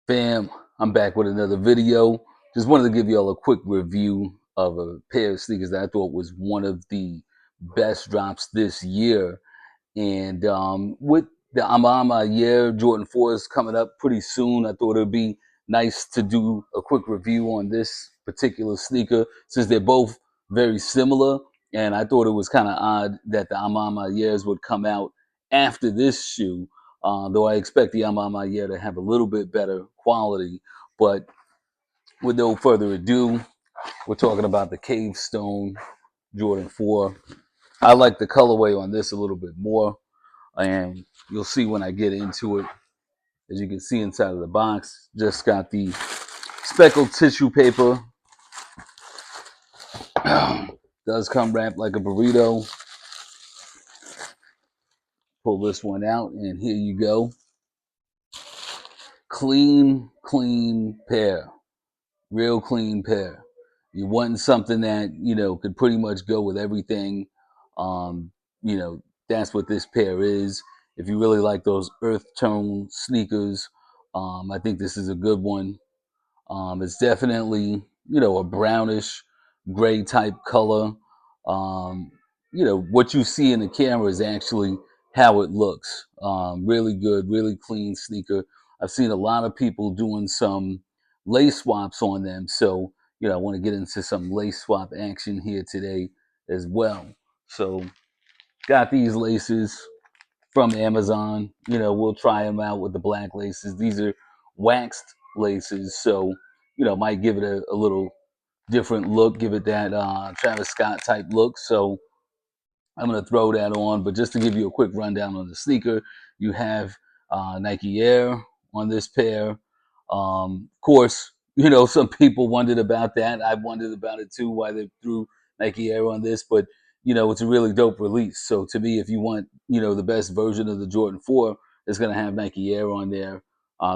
Fam, I'm back with another video. Just wanted to give y'all a quick review of a pair of sneakers that I thought was one of the best drops this year. And with the Amama Year Jordan 4s coming up pretty soon, I thought it would be nice to do a quick review on this particular sneaker since they're both very similar. And I thought it was kind of odd that the Amama Years would come out after this shoe, though I expect the Amama Year to have a little bit better quality. But with no further ado, we're talking about the Cave Stone Jordan 4. I like the colorway on this a little bit more, and you'll see when I get into it. As you can see inside of the box, just got the speckled tissue paper. Does come wrapped like a burrito. Pull this one out, and here you go. Clean pair. Real clean pair. You want something that, could pretty much go with everything. Um, that's what this pair is. If you really like those earth tone sneakers, I think this is a good one. It's definitely, a brownish gray type color. Um, what you see in the camera is actually how it looks. Really good, really clean sneaker. I've seen a lot of people doing some lace swaps on them. So, I want to get into some lace swap action here today as well. So, got these laces from Amazon. We'll try them out with the black laces. These are waxed laces, so might give it a little different look, give it that Travis Scott type look. So I'm gonna throw that on. But just to give you a quick rundown on the sneaker, you have Nike Air on this pair. Of course, some people wondered about that. I wondered about it too, why they threw Nike Air on this, but it's a really dope release. So to me, if you want, the best version of the Jordan 4, it's gonna have Nike Air on there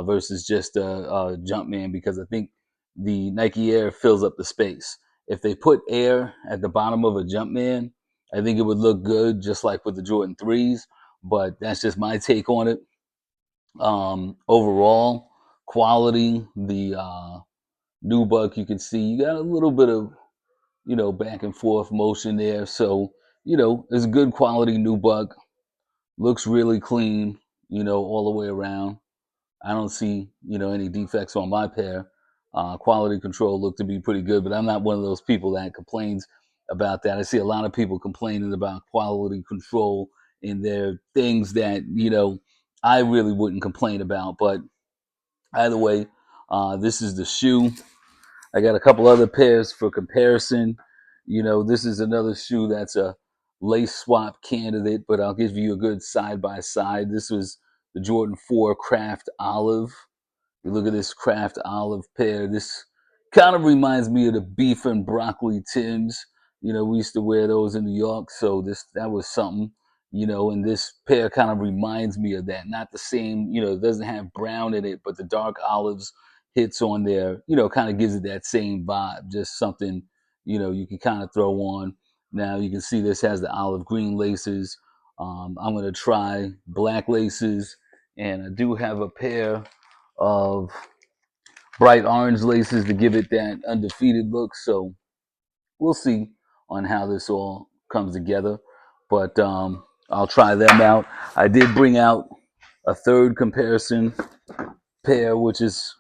versus just a Jumpman, because I think the Nike Air fills up the space. If they put Air at the bottom of a Jumpman, I think it would look good, just like with the Jordan 3s, but that's just my take on it. Overall, quality, the nubuck, you can see you got a little bit of, back and forth motion there. So, it's a good quality nubuck. Looks really clean, all the way around. I don't see, any defects on my pair. Quality control looked to be pretty good, but I'm not one of those people that complains about that. I see a lot of people complaining about quality control in their things that, I really wouldn't complain about. But either way, this is the shoe. I got a couple other pairs for comparison. This is another shoe that's a lace swap candidate, but I'll give you a good side by side. This was the Jordan 4 Craft Olive. You look at this Craft Olive pair. This kind of reminds me of the beef and broccoli Tims. We used to wear those in New York, so that was something. And this pair kind of reminds me of that. Not the same, it doesn't have brown in it, but the dark olives hits on there, kind of gives it that same vibe. Just something, you can kind of throw on. Now you can see this has the olive green laces. I'm gonna try black laces, and I do have a pair of bright orange laces to give it that undefeated look. So we'll see on how this all comes together. But I'll try them out. I did bring out a third comparison pair, which is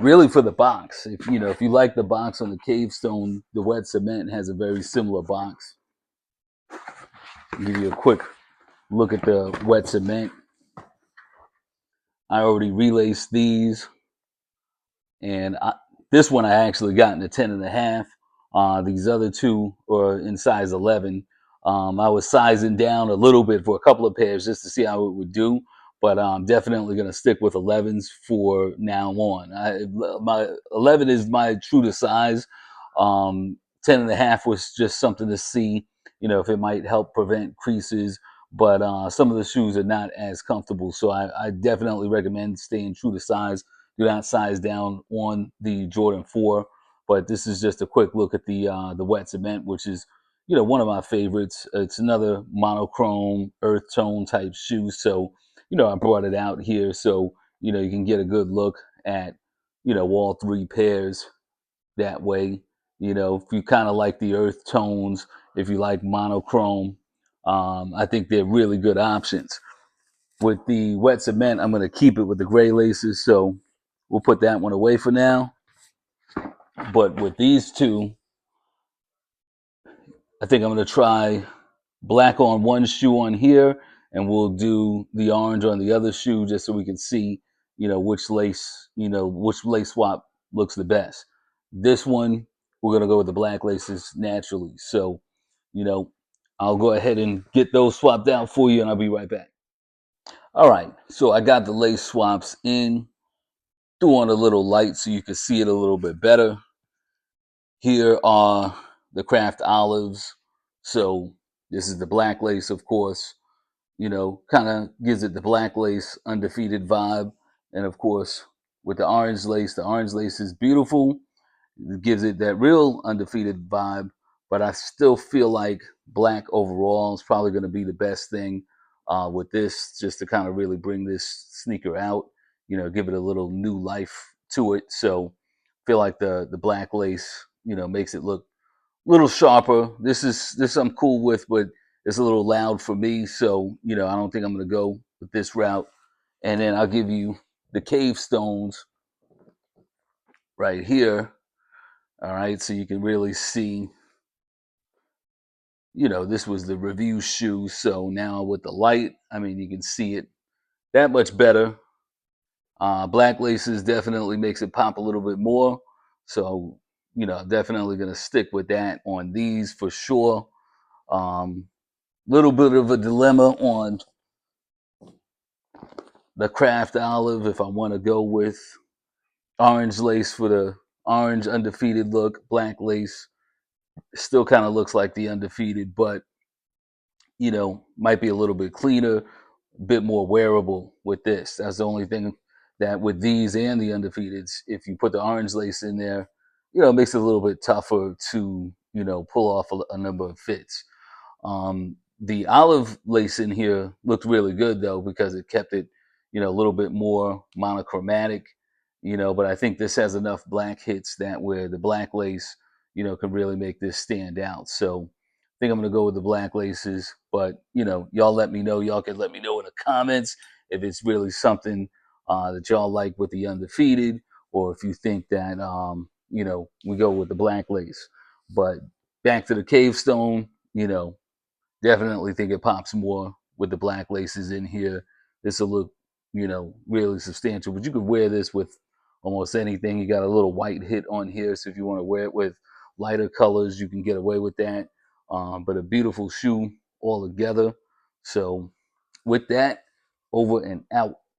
really for the box. If you like the box on the Cave Stone, the Wet Cement has a very similar box. I'll give you a quick look at the Wet Cement. I already relaced these, and this one I actually got in a 10.5. These other two are in size 11. I was sizing down a little bit for a couple of pairs just to see how it would do, but I'm definitely going to stick with 11s for now on. My 11 is my true to size. 10.5 was just something to see, if it might help prevent creases. But some of the shoes are not as comfortable, so I definitely recommend staying true to size. Do not size down on the Jordan 4. But this is just a quick look at the Wet Cement, which is one of my favorites. It's another monochrome earth tone type shoe, so I brought it out here so you can get a good look at, all three pairs that way. If you kind of like the earth tones, if you like monochrome, I think they're really good options. With the wet cement, I'm going to keep it with the gray laces, so we'll put that one away for now. But with these two, I think I'm going to try black on one shoe on here, and we'll do the orange on the other shoe just so we can see, which lace swap looks the best. This one, we're going to go with the black laces naturally. So, you know, I'll go ahead and get those swapped out for you, and I'll be right back. All right, so I got the lace swaps in, threw on a little light so you can see it a little bit better. Here are the craft olives. So this is the black lace, of course, kind of gives it the black lace undefeated vibe. And of course, with the orange lace is beautiful. It gives it that real undefeated vibe, but I still feel like black overall is probably going to be the best thing with this, just to kind of really bring this sneaker out, give it a little new life to it. So I feel like the black lace, makes it look a little sharper. This I'm cool with, but it's a little loud for me. So, I don't think I'm going to go with this route. And then I'll give you the cave stones right here. All right, so you can really see, this was the review shoe. So now with the light, I mean, you can see it that much better. Black laces definitely makes it pop a little bit more. So, definitely going to stick with that on these for sure. Little bit of a dilemma on the craft olive if I want to go with orange lace for the orange undefeated look. Black lace still kind of looks like the undefeated, but might be a little bit cleaner, a bit more wearable with this. That's the only thing that with these and the undefeateds, if you put the orange lace in there, it makes it a little bit tougher to, pull off a number of fits. The olive lace in here looked really good though, because it kept it, a little bit more monochromatic, but I think this has enough black hits that where the black lace, can really make this stand out. So I think I'm going to go with the black laces, but y'all let me know. Y'all can let me know in the comments if it's really something that y'all like with the undefeated, or if you think that, we go with the black lace. But back to the cave stone, definitely think it pops more with the black laces in here. This will look, really substantial. But you could wear this with almost anything. You got a little white hit on here, so if you want to wear it with lighter colors, you can get away with that. But a beautiful shoe all together. So with that, over and out.